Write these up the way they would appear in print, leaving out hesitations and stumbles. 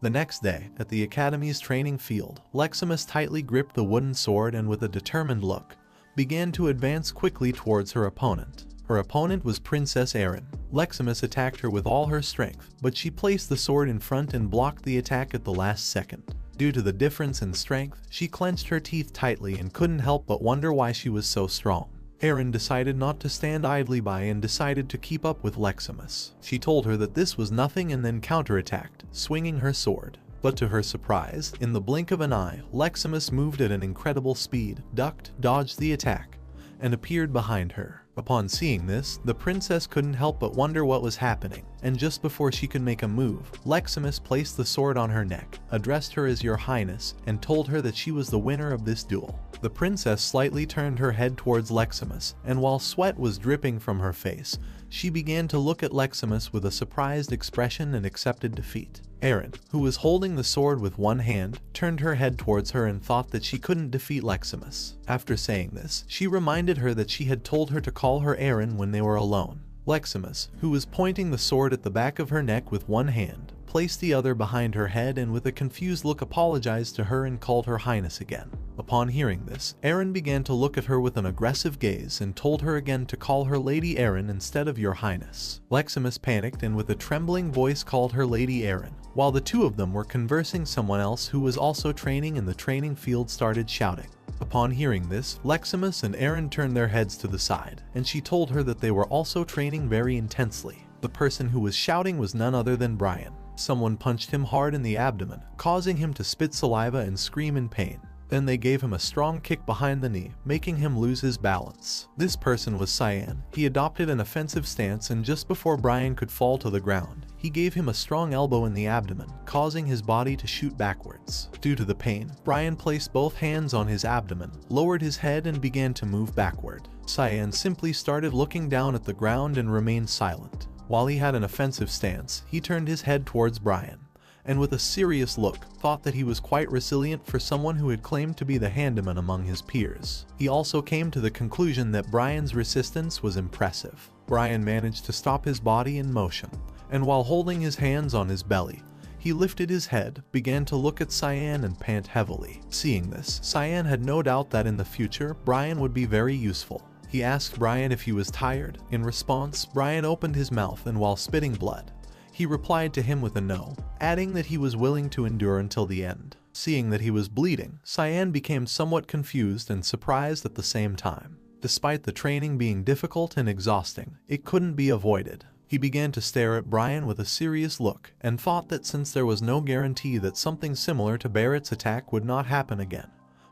The next day, at the Academy's training field, Leximus tightly gripped the wooden sword and with a determined look, began to advance quickly towards her opponent. Her opponent was Princess Erin. Leximus attacked her with all her strength, but she placed the sword in front and blocked the attack at the last second. Due to the difference in strength, she clenched her teeth tightly and couldn't help but wonder why she was so strong. Erin decided not to stand idly by and decided to keep up with Leximus. She told her that this was nothing and then counterattacked, swinging her sword. But to her surprise, in the blink of an eye, Leximus moved at an incredible speed, ducked, dodged the attack, and appeared behind her. Upon seeing this, the princess couldn't help but wonder what was happening, and just before she could make a move, Leximus placed the sword on her neck, addressed her as Your Highness, and told her that she was the winner of this duel. The princess slightly turned her head towards Leximus, and while sweat was dripping from her face, she began to look at Leximus with a surprised expression and accepted defeat. Erin, who was holding the sword with one hand, turned her head towards her and thought that she couldn't defeat Leximus. After saying this, she reminded her that she had told her to call her Erin when they were alone. Leximus, who was pointing the sword at the back of her neck with one hand, placed the other behind her head and with a confused look apologized to her and called her Highness again. Upon hearing this, Erin began to look at her with an aggressive gaze and told her again to call her Lady Erin instead of Your Highness. Leximus panicked and with a trembling voice called her Lady Erin. While the two of them were conversing, someone else who was also training in the training field started shouting. Upon hearing this, Leximus and Erin turned their heads to the side, and she told her that they were also training very intensely. The person who was shouting was none other than Brian. Someone punched him hard in the abdomen, causing him to spit saliva and scream in pain. Then they gave him a strong kick behind the knee, making him lose his balance. This person was Cyan. He adopted an offensive stance, and just before Brian could fall to the ground, he gave him a strong elbow in the abdomen, causing his body to shoot backwards. Due to the pain, Brian placed both hands on his abdomen, lowered his head and began to move backward. Cyan simply started looking down at the ground and remained silent. While he had an offensive stance, he turned his head towards Brian, and with a serious look, thought that he was quite resilient for someone who had claimed to be the handyman among his peers. He also came to the conclusion that Brian's resistance was impressive. Brian managed to stop his body in motion, and while holding his hands on his belly, he lifted his head, began to look at Cyan and pant heavily. Seeing this, Cyan had no doubt that in the future, Brian would be very useful. He asked Brian if he was tired. In response, Brian opened his mouth and while spitting blood, he replied to him with a no, adding that he was willing to endure until the end. Seeing that he was bleeding, Cyan became somewhat confused and surprised at the same time. Despite the training being difficult and exhausting, it couldn't be avoided. He began to stare at Brian with a serious look and thought that since there was no guarantee that something similar to Barrett's attack would not happen again,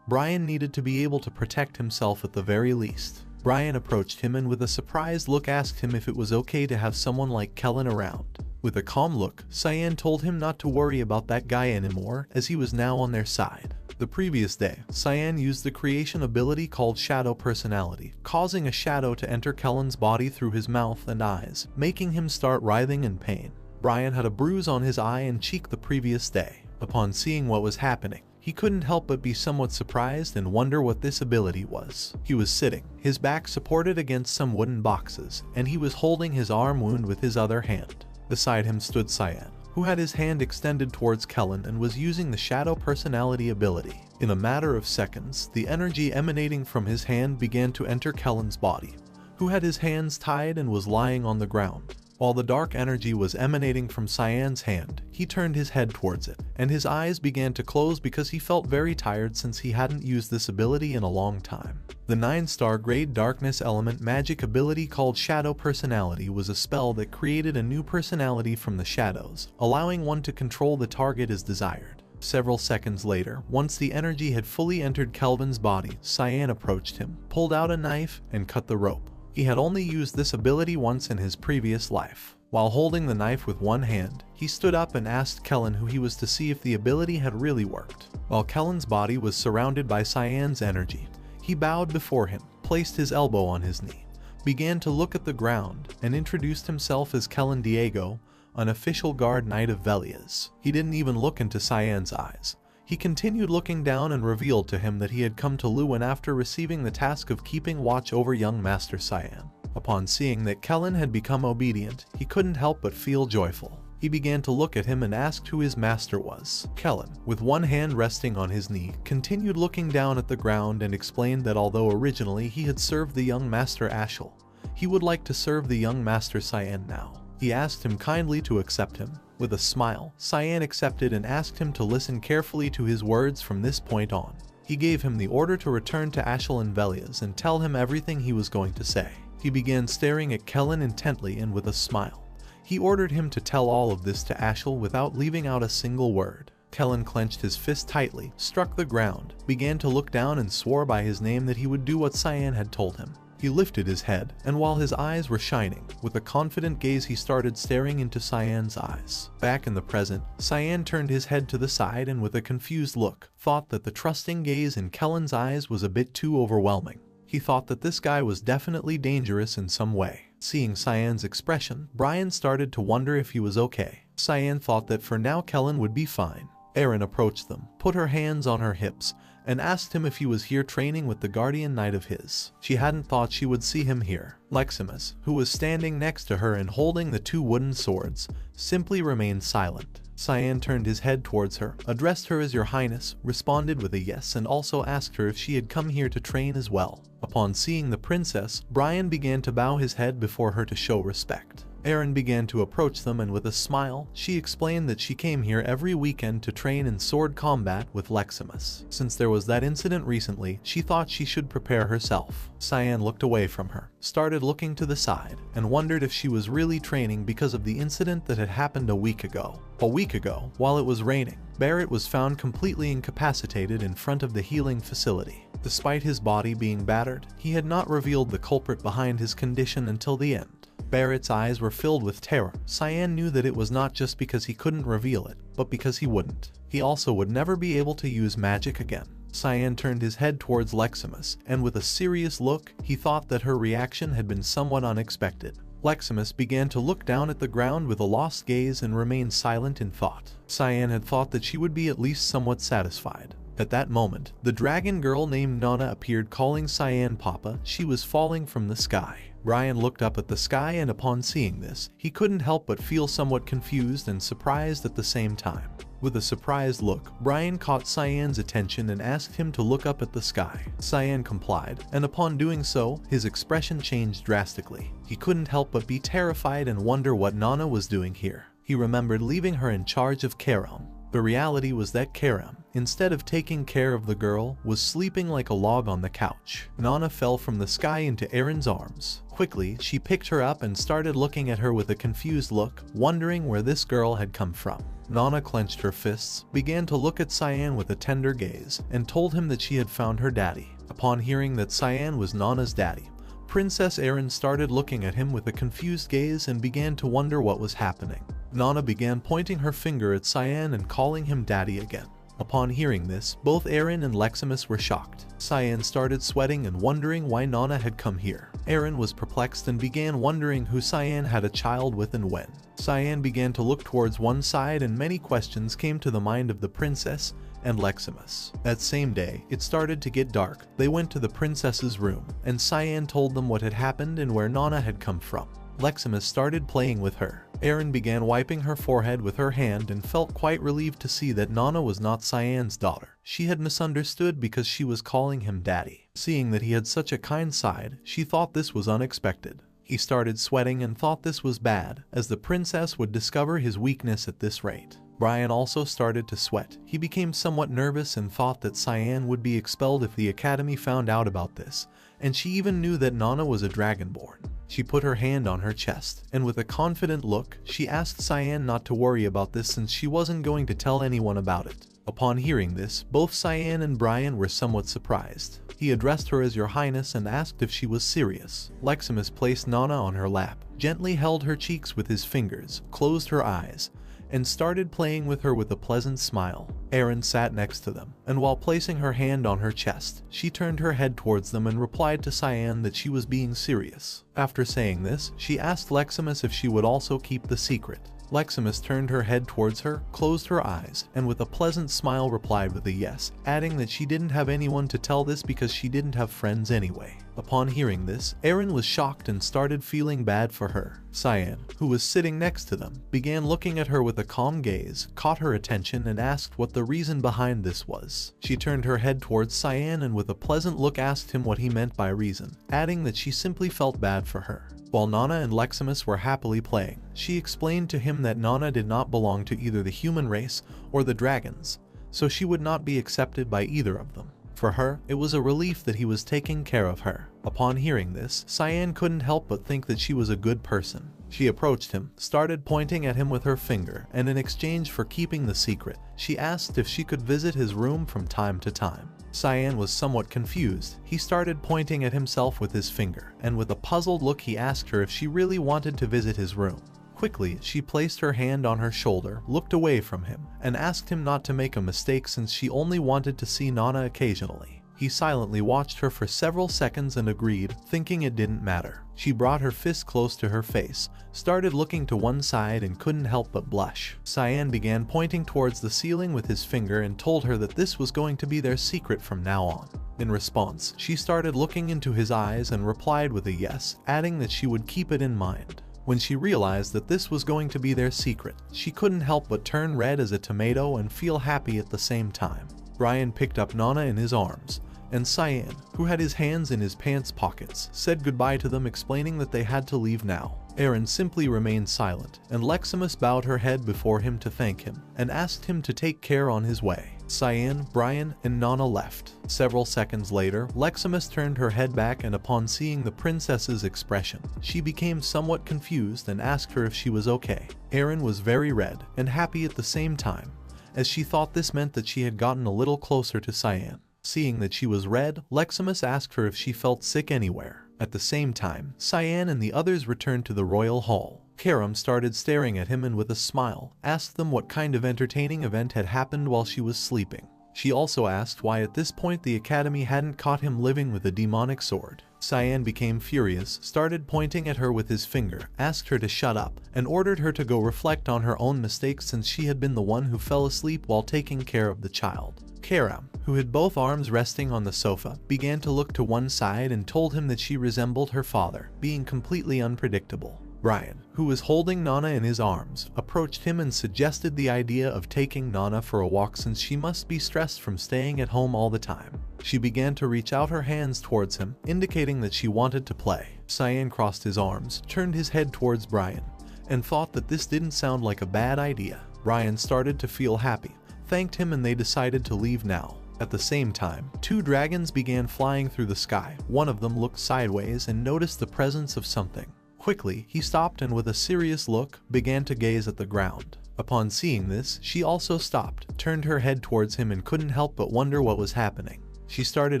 Brian needed to be able to protect himself at the very least. Brian approached him and with a surprised look asked him if it was okay to have someone like Kellen around. With a calm look, Cyan told him not to worry about that guy anymore as he was now on their side. The previous day, Cyan used the creation ability called Shadow Personality, causing a shadow to enter Kellen's body through his mouth and eyes, making him start writhing in pain. Brian had a bruise on his eye and cheek the previous day. Upon seeing what was happening, he couldn't help but be somewhat surprised and wonder what this ability was. He was sitting, his back supported against some wooden boxes, and he was holding his arm wound with his other hand. Beside him stood Cyan, who had his hand extended towards Kellen and was using the Shadow Personality ability. In a matter of seconds, the energy emanating from his hand began to enter Kellen's body, who had his hands tied and was lying on the ground. While the dark energy was emanating from Cyan's hand, he turned his head towards it, and his eyes began to close because he felt very tired since he hadn't used this ability in a long time. The 9-star grade darkness element magic ability called Shadow Personality was a spell that created a new personality from the shadows, allowing one to control the target as desired. Several seconds later, once the energy had fully entered Kelvin's body, Cyan approached him, pulled out a knife, and cut the rope. He had only used this ability once in his previous life. While holding the knife with one hand, he stood up and asked Kellen who he was to see if the ability had really worked. While Kellen's body was surrounded by Cyan's energy, he bowed before him, placed his elbow on his knee, began to look at the ground, and introduced himself as Kellen Diego, an official guard knight of Velia's. He didn't even look into Cyan's eyes. He continued looking down and revealed to him that he had come to Lewin after receiving the task of keeping watch over young Master Cyan. Upon seeing that Kellen had become obedient, he couldn't help but feel joyful. He began to look at him and asked who his master was. Kellen, with one hand resting on his knee, continued looking down at the ground and explained that although originally he had served the young master Ashel, he would like to serve the young master Cyan now. He asked him kindly to accept him. With a smile, Cyan accepted and asked him to listen carefully to his words from this point on. He gave him the order to return to Ashel and Velia's and tell him everything he was going to say. He began staring at Kellen intently and with a smile. He ordered him to tell all of this to Ashel without leaving out a single word. Kellen clenched his fist tightly, struck the ground, began to look down and swore by his name that he would do what Cyan had told him. He lifted his head, and while his eyes were shining, with a confident gaze he started staring into Cyan's eyes. Back in the present, Cyan turned his head to the side and with a confused look, thought that the trusting gaze in Kellen's eyes was a bit too overwhelming. He thought that this guy was definitely dangerous in some way. Seeing Cyan's expression, Brian started to wonder if he was okay. Cyan thought that for now Kellen would be fine. Erin approached them, put her hands on her hips, and asked him if he was here training with the guardian knight of his. She hadn't thought she would see him here. Leximus, who was standing next to her and holding the two wooden swords, simply remained silent. Cyan turned his head towards her, addressed her as Your Highness, responded with a yes and also asked her if she had come here to train as well. Upon seeing the princess, Brian began to bow his head before her to show respect. Erin began to approach them and with a smile, she explained that she came here every weekend to train in sword combat with Leximus. Since there was that incident recently, she thought she should prepare herself. Cyan looked away from her, started looking to the side, and wondered if she was really training because of the incident that had happened a week ago. A week ago, while it was raining, Barrett was found completely incapacitated in front of the healing facility. Despite his body being battered, he had not revealed the culprit behind his condition until the end. Barrett's eyes were filled with terror. Cyan knew that it was not just because he couldn't reveal it, but because he wouldn't. He also would never be able to use magic again. Cyan turned his head towards Leximus, and with a serious look, he thought that her reaction had been somewhat unexpected. Leximus began to look down at the ground with a lost gaze and remained silent in thought. Cyan had thought that she would be at least somewhat satisfied. At that moment, the dragon girl named Nana appeared calling Cyan Papa. She was falling from the sky. Brian looked up at the sky and upon seeing this, he couldn't help but feel somewhat confused and surprised at the same time. With a surprised look, Brian caught Cyan's attention and asked him to look up at the sky. Cyan complied, and upon doing so, his expression changed drastically. He couldn't help but be terrified and wonder what Nana was doing here. He remembered leaving her in charge of Karam. The reality was that Karam, instead of taking care of the girl, was sleeping like a log on the couch. Nana fell from the sky into Erin's arms. Quickly, she picked her up and started looking at her with a confused look, wondering where this girl had come from. Nana clenched her fists, began to look at Cyan with a tender gaze, and told him that she had found her daddy. Upon hearing that Cyan was Nana's daddy, Princess Erin started looking at him with a confused gaze and began to wonder what was happening. Nana began pointing her finger at Cyan and calling him daddy again. Upon hearing this, both Erin and Leximus were shocked. Cyan started sweating and wondering why Nana had come here. Erin was perplexed and began wondering who Cyan had a child with and when. Cyan began to look towards one side and many questions came to the mind of the princess and Leximus. That same day, it started to get dark. They went to the princess's room, and Cyan told them what had happened and where Nana had come from. Leximus started playing with her. Erin began wiping her forehead with her hand and felt quite relieved to see that Nana was not Cyan's daughter. She had misunderstood because she was calling him daddy. Seeing that he had such a kind side, she thought this was unexpected. He started sweating and thought this was bad, as the princess would discover his weakness at this rate. Brian also started to sweat. He became somewhat nervous and thought that Cyan would be expelled if the academy found out about this, and she even knew that Nana was a dragonborn. She put her hand on her chest, and with a confident look, she asked Cyan not to worry about this since she wasn't going to tell anyone about it. Upon hearing this, both Cyan and Brian were somewhat surprised. He addressed her as Your Highness and asked if she was serious. Leximus placed Nana on her lap, gently held her cheeks with his fingers, closed her eyes, and started playing with her with a pleasant smile. Erin sat next to them, and while placing her hand on her chest, she turned her head towards them and replied to Cyan that she was being serious. After saying this, she asked Leximus if she would also keep the secret. Leximus turned her head towards her, closed her eyes, and with a pleasant smile replied with a yes, adding that she didn't have anyone to tell this because she didn't have friends anyway. Upon hearing this, Eren was shocked and started feeling bad for her. Cyan, who was sitting next to them, began looking at her with a calm gaze, caught her attention and asked what the reason behind this was. She turned her head towards Cyan and with a pleasant look asked him what he meant by reason, adding that she simply felt bad for her. While Nana and Leximus were happily playing, she explained to him that Nana did not belong to either the human race or the dragons, so she would not be accepted by either of them. For her, it was a relief that he was taking care of her. Upon hearing this, Cyan couldn't help but think that she was a good person. She approached him, started pointing at him with her finger, and in exchange for keeping the secret, she asked if she could visit his room from time to time. Cyan was somewhat confused. He started pointing at himself with his finger, and with a puzzled look he asked her if she really wanted to visit his room. Quickly, she placed her hand on her shoulder, looked away from him, and asked him not to make a mistake since she only wanted to see Nana occasionally. He silently watched her for several seconds and agreed, thinking it didn't matter. She brought her fist close to her face, started looking to one side and couldn't help but blush. Cyan began pointing towards the ceiling with his finger and told her that this was going to be their secret from now on. In response, she started looking into his eyes and replied with a yes, adding that she would keep it in mind. When she realized that this was going to be their secret, she couldn't help but turn red as a tomato and feel happy at the same time. Brian picked up Nana in his arms, and Cyan, who had his hands in his pants pockets, said goodbye to them, explaining that they had to leave now. Eren simply remained silent, and Leximus bowed her head before him to thank him, and asked him to take care on his way. Cyan, Brian, and Nana left. Several seconds later, Leximus turned her head back and upon seeing the princess's expression, she became somewhat confused and asked her if she was okay. Eren was very red and happy at the same time, as she thought this meant that she had gotten a little closer to Cyan. Seeing that she was red, Leximus asked her if she felt sick anywhere. At the same time, Cyan and the others returned to the royal hall. Karam started staring at him and with a smile, asked them what kind of entertaining event had happened while she was sleeping. She also asked why at this point the academy hadn't caught him living with a demonic sword. Cyan became furious, started pointing at her with his finger, asked her to shut up, and ordered her to go reflect on her own mistakes since she had been the one who fell asleep while taking care of the child. Karam, who had both arms resting on the sofa, began to look to one side and told him that she resembled her father, being completely unpredictable. Brian, who was holding Nana in his arms, approached him and suggested the idea of taking Nana for a walk since she must be stressed from staying at home all the time. She began to reach out her hands towards him, indicating that she wanted to play. Cyan crossed his arms, turned his head towards Brian, and thought that this didn't sound like a bad idea. Brian started to feel happy, thanked him, and they decided to leave now. At the same time, two dragons began flying through the sky. One of them looked sideways and noticed the presence of something. Quickly, he stopped and with a serious look, began to gaze at the ground. Upon seeing this, she also stopped, turned her head towards him and couldn't help but wonder what was happening. She started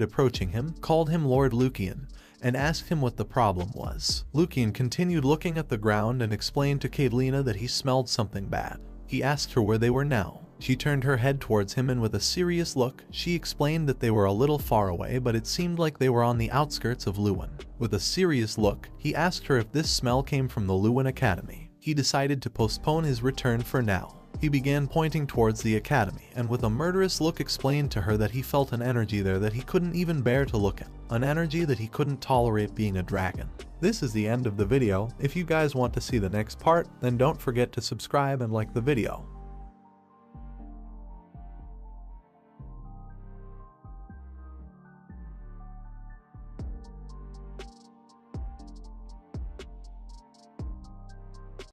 approaching him, called him Lord Lucian, and asked him what the problem was. Lucian continued looking at the ground and explained to Cadelina that he smelled something bad. He asked her where they were now. She turned her head towards him and with a serious look, she explained that they were a little far away, but it seemed like they were on the outskirts of Lewin. With a serious look, he asked her if this smell came from the Lewin Academy. He decided to postpone his return for now. He began pointing towards the academy and with a murderous look explained to her that he felt an energy there that he couldn't even bear to look at. An energy that he couldn't tolerate being a dragon. This is the end of the video. If you guys want to see the next part, then don't forget to subscribe and like the video.